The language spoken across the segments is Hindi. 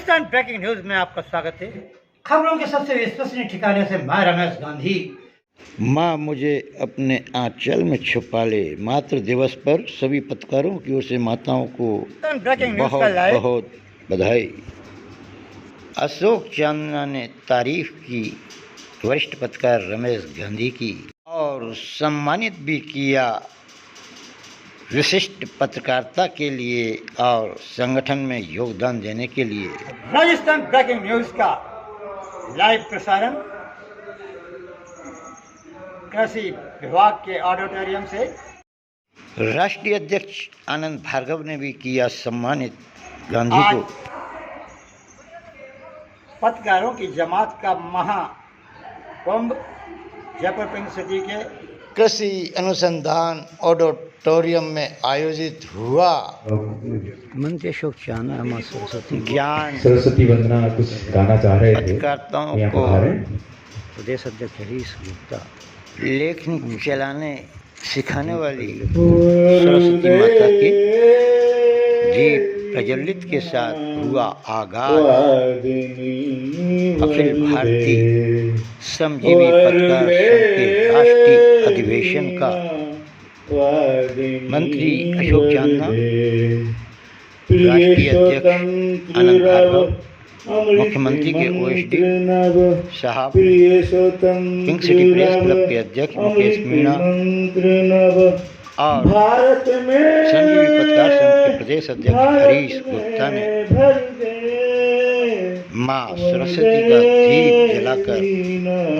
राजस्थान ब्रेकिंग न्यूज में आपका स्वागत है। खबरों के सबसे विश्वसनीय ठिकाने से मैं रमेश गांधी। माँ मुझे अपने आंचल में छुपा ले। मातृ दिवस पर सभी पत्रकारों की ओर से माताओं को ब्रेकिंग न्यूज का बहुत लाइव बहुत बधाई। अशोक चांदना ने तारीफ की वरिष्ठ पत्रकार रमेश गांधी की और सम्मानित भी किया विशिष्ट पत्रकारिता के लिए और संगठन में योगदान देने के लिए। राजस्थान ब्रेकिंग न्यूज का लाइव प्रसारण कृषि विभाग के ऑडिटोरियम से राष्ट्रीय अध्यक्ष आनंद भार्गव ने भी किया सम्मानित गांधी आज को। पत्रकारों की जमात का महाकुंभ जयपुर पिंक सिटी के कृषि अनुसंधान ऑडिटोरियम में आयोजित हुआ। मंत्री अशोक चांदना मां सरस्वती ज्ञान सरस्वती वंदना कुछ गाना चाह रहे थे, पत्रकारिताओं यहाँ को पधारे। प्रदेश अध्यक्ष हरीश गुप्ता लेखन चलाने सिखाने वाली सरस्वती माता के दीप प्रज्वलित के साथ हुआ आगाज। अखिल भारतीय श्रमजीवी पत्रकार संघ के राष्ट्रीय अधिवेशन का मंत्री अशोक चांदना, राष्ट्रीय अध्यक्ष आनंद भार्गव, मुख्यमंत्री के ओएसडी साहब, पिंक सिटी प्रेस क्लब के अध्यक्ष मुकेश मीणा और श्रमजीवी पत्रकार संघ के प्रदेश अध्यक्ष हरीश गुप्ता ने माँ सरस्वती का दीप जलाकर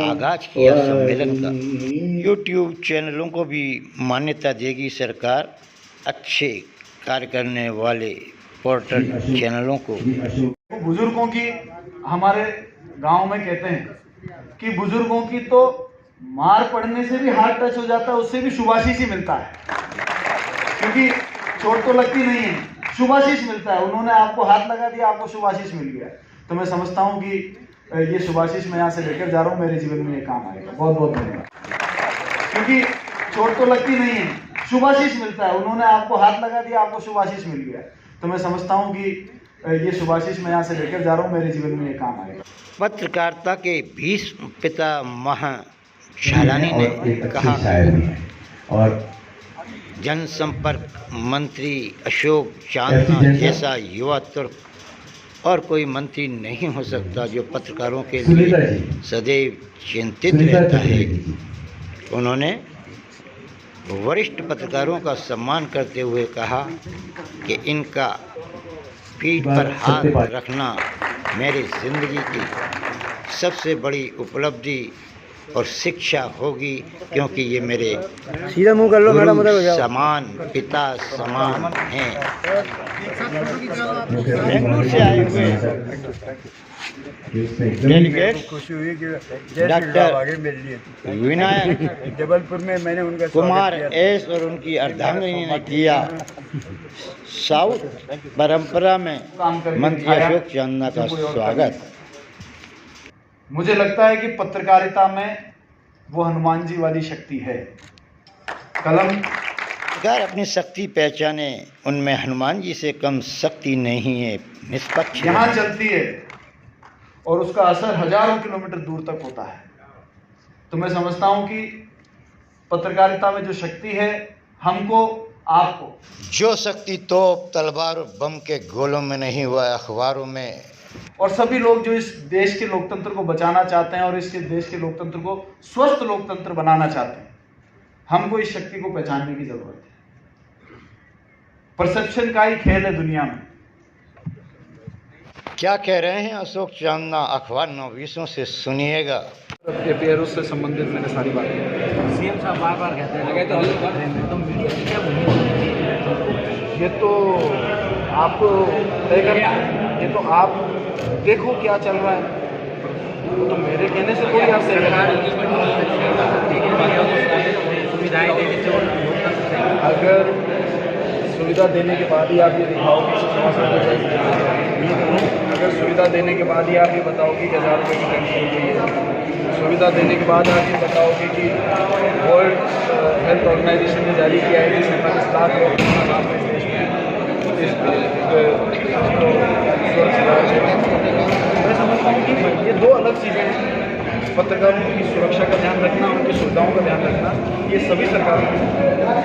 आगाज किया सम्मेलन का। यूट्यूब चैनलों को भी मान्यता देगी सरकार। अच्छे कार्य करने वाले पोर्टल चैनलों को। बुजुर्गों की हमारे गांव में कहते हैं कि बुजुर्गों की तो मार पड़ने से भी हार्ट टच हो जाता है, उससे भी शुभाशीष ही मिलता है, क्योंकि चोट तो लगती नहीं है, शुभाशीष मिलता है। उन्होंने आपको हाथ लगा दिया, आपको शुभाशीष मिल गया। तो मैं समझता हूं कि ये शुभाशीष मैं यहाँ से लेकर जा रहा हूँ, मेरे जीवन में ये काम आएगा। बहुत बहुत धन्यवाद। क्योंकि चोट तो लगती नहीं है, शुभाशीष मिलता है। उन्होंने आपको हाथ लगा दिया, आपको शुभाशीष मिल गया। तो मैं समझता हूँ कि ये शुभाशीष मैं यहाँ से लेकर जा रहा हूँ, मेरे जीवन में ये काम आएगा। पत्रकारिता के भीष्म पिता महाशालानी ने कहा, और जनसंपर्क मंत्री अशोक चांदना जैसा युवा तुर्क और कोई मंत्री नहीं हो सकता जो पत्रकारों के लिए सदैव चिंतित रहता है। उन्होंने वरिष्ठ पत्रकारों का सम्मान करते हुए कहा कि इनका पीठ पर हाथ रखना मेरी जिंदगी की सबसे बड़ी उपलब्धि और शिक्षा होगी, क्योंकि ये मेरे सीधा मुंह कर लो मैडम, उधर हो जाओ। समान पिता समान हैं। बेंगलुरु से आए हुए डेलीगेट डॉक्टर विनायक जबलपुर में मैंने उनका कुमार एस और उनकी अर्धांगिनी ने किया साउथ परंपरा में मंत्री अशोक चांदना का स्वागत। मुझे लगता है कि पत्रकारिता में वो हनुमान जी वाली शक्ति है। कलम अगर अपनी शक्ति पहचाने, उनमें हनुमान जी से कम शक्ति नहीं है। निष्पक्ष यहाँ चलती है और उसका असर हजारों किलोमीटर दूर तक होता है। तो मैं समझता हूँ कि पत्रकारिता में जो शक्ति है, हमको आपको जो शक्ति तोप तलवार और बम के गोलों में नहीं हुआ अखबारों में। और सभी लोग जो इस देश के लोकतंत्र को बचाना चाहते हैं और इस देश के लोकतंत्र को स्वस्थ लोकतंत्र बनाना चाहते हैं, हमको इस शक्ति को पहचानने की जरूरत है। परसेप्शन का ही खेल है दुनिया में। क्या कह रहे हैं अशोक चांदना, अखबार 9-20 से सुनिएगा। एपीआरओ से संबंधित मैंने सारी बातें सीएम साहब बार बार कहते हैं ये तो आपको तय करना है। ये तो आप देखो क्या चल रहा है, वो तो मेरे कहने से कोई आप सुविधाएं देने से अगर सुविधा देने के बाद ही आप ये दिखाओगे, अगर सुविधा देने के बाद ही आप ये बताओगे कि 1000 रुपये की टैक्स हो गई है, सुविधा देने के बाद आप ये बताओगे कि वर्ल्ड हेल्थ ऑर्गेनाइजेशन ने जारी किया है कि 47 लाख लोग इस देश में सुरक्षा है। मैं समझता हूँ कि ये दो अलग चीज़ें हैं। पत्रकारों की सुरक्षा का ध्यान रखना, उनकी सुविधाओं का ध्यान रखना, ये सभी सरकारों की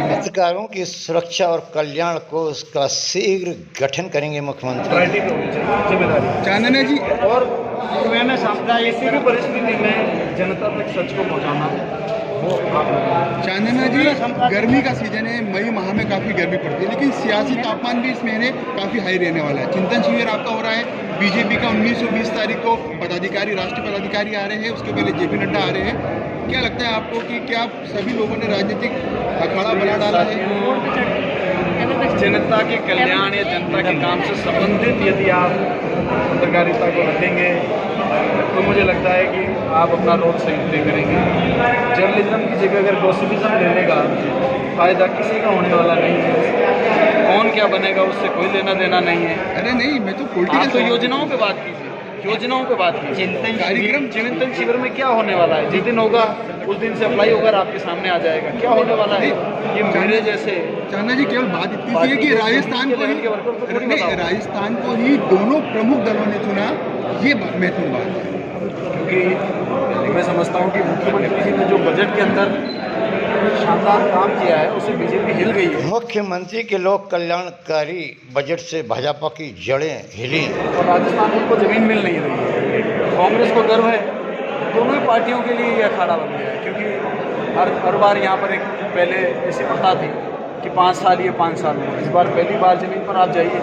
पत्रकारों की सुरक्षा और कल्याण को उसका शीघ्र गठन करेंगे मुख्यमंत्री। प्रायोरिटी पे होनी चाहिए, जिम्मेदारी। चांदना जी, और मैं समझता किसी भी परिस्थिति में जनता तक सच को पहुँचाना वो आप चांदना जी, गर्मी का सीजन है, मई माह में काफ़ी गर्मी पड़ती है, लेकिन सियासी तापमान भी इस महीने काफ़ी हाई रहने वाला है। चिंतन शिविर आपका हो रहा है बीजेपी का 19 और 20 तारीख को पदाधिकारी, राष्ट्रीय पदाधिकारी आ रहे हैं, उसके पहले जेपी नड्डा आ रहे हैं। क्या लगता है आपको कि क्या सभी लोगों ने राजनीतिक अखाड़ा बना डाला है? जनता के कल्याण या जनता के काम से संबंधित यदि आप पत्रकारिता को रखेंगे तो मुझे लगता है कि आप अपना रोल सही तय करेंगे। जर्नलिज्म की जगह अगर गॉसिपिज्म लेने का फ़ायदा किसी का होने वाला नहीं है। कौन क्या बनेगा उससे कोई लेना देना नहीं है। अरे नहीं, मैं तो आप पॉलिटिकल तो योजनाओं पे बात कीजिए, योजनाओं पे बात कीजिए। चिंतन शिविर में क्या होने वाला है, जिस दिन होगा उस दिन से अप्लाई होकर आपके सामने आ जाएगा। क्या होने वाला है, ये मेरे जैसे चांदना जी, केवल बात इतनी सी है कि राजस्थान को ही दोनों प्रमुख दलों ने चुना, ये महत्वपूर्ण बात है। क्योंकि मैं समझता हूँ कि मुख्यमंत्री जी ने जो बजट के अंदर शानदार काम किया है उससे बीजेपी हिल गई है। मुख्यमंत्री के लोक कल्याणकारी बजट से भाजपा की जड़ें हिली और राजस्थान में उनको जमीन मिल नहीं रही है। कांग्रेस को गर्व है, दोनों ही पार्टियों के लिए ये अखाड़ा बन गया है। क्योंकि हर बार यहाँ पर एक पहले ऐसी प्रथा थी कि 5 साल ये 5 साल हो। इस बार पहली बार जमीन पर आप जाइए,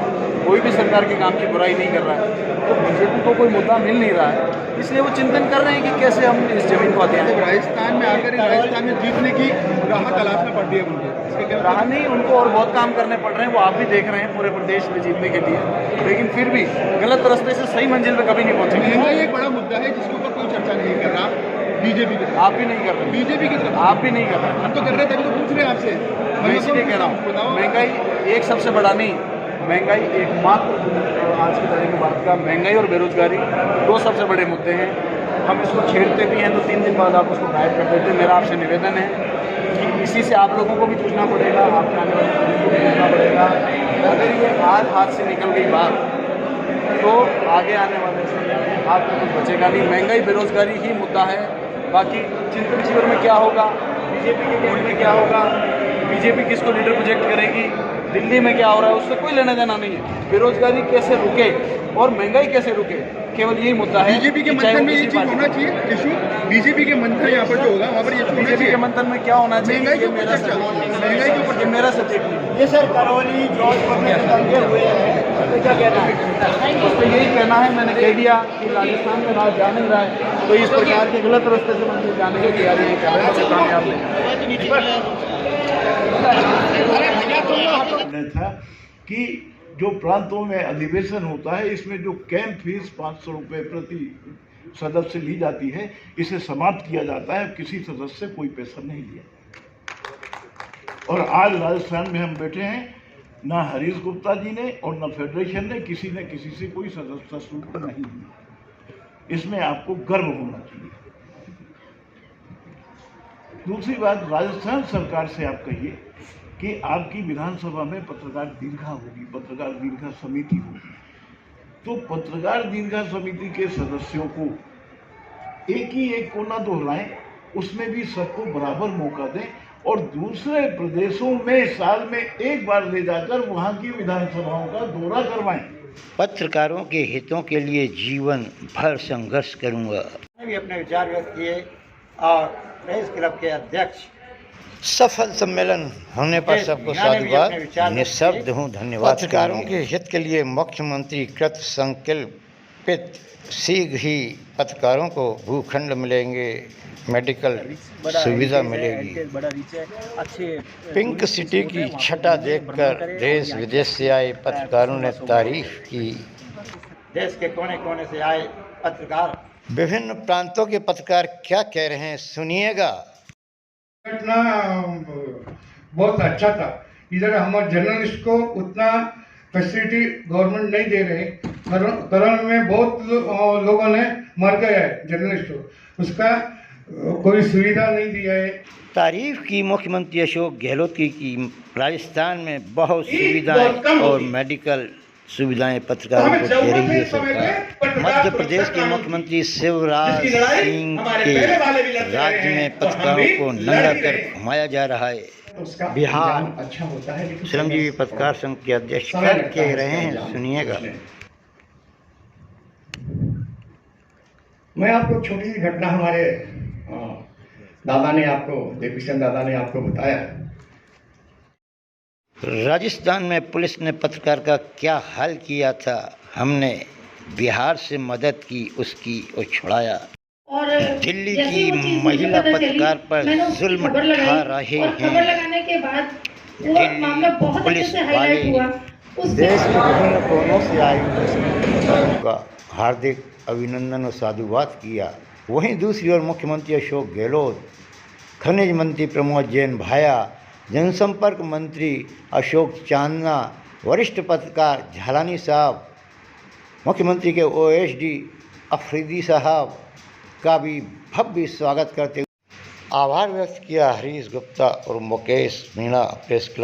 कोई भी सरकार के काम की बुराई नहीं कर रहा है। तो बीजेपी को कोई मुद्दा मिल नहीं रहा है, इसलिए वो चिंतन कर रहे हैं कि कैसे हम इस जमीन को आते हैं। राजस्थान में आकर राजस्थान में जीतने की राह तलाशना पड़ती है उनको। राह नहीं, उनको और बहुत काम करने पड़ रहे हैं, वो आप भी देख रहे हैं पूरे प्रदेश में जीतने के लिए। लेकिन फिर भी गलत रास्ते से सही मंजिल पे कभी नहीं पहुँचेंगे। महंगाई एक बड़ा मुद्दा है जिसके ऊपर कोई चर्चा नहीं कर रहा बीजेपी की। आप भी नहीं कर रहे, बीजेपी की तरफ आप भी नहीं कर रहे। हम तो कर रहे थे, अभी तो पूछ रहे हैं आपसे। मैं इसीलिए कह रहा हूँ, महंगाई एक सबसे बड़ा नहीं, महंगाई एकमात्र आज की तारीख में भारत का महंगाई और बेरोजगारी 2 सबसे बड़े मुद्दे हैं। हम इसको छेड़ते भी हैं तो 3 दिन बाद आप उसको गायब कर देते हैं। मेरा आपसे निवेदन है कि इसी से आप लोगों को भी जूझना पड़ेगा, आपके आने वाले पीढ़ी को भी जूझना पड़ेगा। अगर ये आज हाथ से निकल गई बात तो आगे आने वाले समय में आपको कुछ बचेगा नहीं। महंगाई बेरोजगारी ही मुद्दा है। बाकी चिंतन शिविर में क्या होगा, बीजेपी के बोर्ड में क्या होगा, बीजेपी किसको लीडर प्रोजेक्ट करेगी, दिल्ली में क्या हो रहा है, उससे कोई लेना देना नहीं है। बेरोजगारी कैसे रुके और महंगाई कैसे रुके, केवल यही मुद्दा है। बीजेपी के मंथन में ये चीज होना चाहिए इशू। बीजेपी के मंथन यहाँ पर जो होगा वहाँ पर ये बीजेपी के मंथन में क्या होना चाहिए, महंगाई के ऊपर मेरा सब्जेक्ट नहीं। ये सर करौली जौनपुर में दंगे हुए हैं, तो क्या कहना है? उस पर यही कहना है, मैंने कह दिया कि राजस्थान में राज जा नहीं रहा है, तो इस प्रकार के गलत रास्ते से मंदिर जाने की तैयारी नहीं कर रहे हैं, कामयाब नहीं। था कि जो प्रांतों में अधिवेशन होता है इसमें जो कैंप फीस 500 रुपये प्रति सदस्य ली जाती है, इसे समाप्त किया जाता है। किसी सदस्य से कोई पैसा नहीं लिया। और आज राजस्थान में हम बैठे हैं, ना हरीश गुप्ता जी ने और ना फेडरेशन ने किसी से कोई सदस्यता शुल्क नहीं लिया। इसमें आपको गर्व होना चाहिए। दूसरी बात, राजस्थान सरकार से आप कहिए कि आपकी विधानसभा में पत्रकार दीर्घा होगी, पत्रकार दीर्घा समिति होगी, तो पत्रकार दीर्घा समिति के सदस्यों को एक ही एक कोना दोहराएं, उसमें भी सबको बराबर मौका दें और दूसरे प्रदेशों में साल में एक बार ले जाकर वहां की विधानसभाओं का दौरा करवाएं। पत्रकारों के हितों के लिए जीवन भर संघर्ष करूंगा। भी अपने विचार व्यक्त किए और प्रेस क्लब के अध्यक्ष। सफल सम्मेलन होने पर सबको साधुवाद, निःशब्द हूँ धन्यवाद। पत्रकारों के हित के लिए मुख्यमंत्री कृत संकल्पित, शीघ्र ही पत्रकारों को भूखंड मिलेंगे, मेडिकल सुविधा मिलेगी। पिंक सिटी की छटा देखकर देश विदेश से आए पत्रकारों ने तारीफ की। देश के कोने कोने से आए पत्रकार, विभिन्न प्रांतों के पत्रकार क्या कह रहे हैं, सुनिएगा। घटना बहुत अच्छा था। इधर हमारे जर्नलिस्ट को उतना फैसिलिटी गवर्नमेंट नहीं दे रहे। करण में बहुत लोगों ने मर गया है जर्नलिस्ट को, उसका कोई सुविधा नहीं दिया है। तारीफ की मुख्यमंत्री अशोक गहलोत की राजस्थान में बहुत सुविधाएं और मेडिकल सुविधाएं पत्रकारों को दे रही है सरकार। मध्य प्रदेश के मुख्यमंत्री शिवराज सिंह के राज्य में पत्रकारों को नंगा कर घुमाया जा रहा है। बिहार अच्छा होता है, लेकिन श्रमजीवी पत्रकार संघ के अध्यक्ष क्या कह रहे हैं, सुनिएगा। मैं आपको छोटी सी घटना हमारे दादा ने आपको, देवीचंद दादा ने आपको बताया। राजस्थान में पुलिस ने पत्रकार का क्या हाल किया था, हमने बिहार से मदद की, उसकी और छुड़ाया। और दिल्ली की महिला पत्रकार पर जुल्म ढा रहे हैं। लगाने के बाद मामला बहुत पुलिस अच्छे से हाईलाइट हुआ। देश के विभिन्न कोनों से आए पत्रकारों का हार्दिक अभिनंदन और साधुवाद किया। वहीं दूसरी ओर मुख्यमंत्री अशोक गहलोत, खनिज मंत्री प्रमोद जैन भाया, जनसंपर्क मंत्री अशोक चांदना, वरिष्ठ पत्रकार झालानी साहब, मुख्यमंत्री के ओएसडी अफरीदी साहब का भी भव्य स्वागत करते हुए आभार व्यक्त किया। हरीश गुप्ता और मुकेश मीणा प्रेस क्लब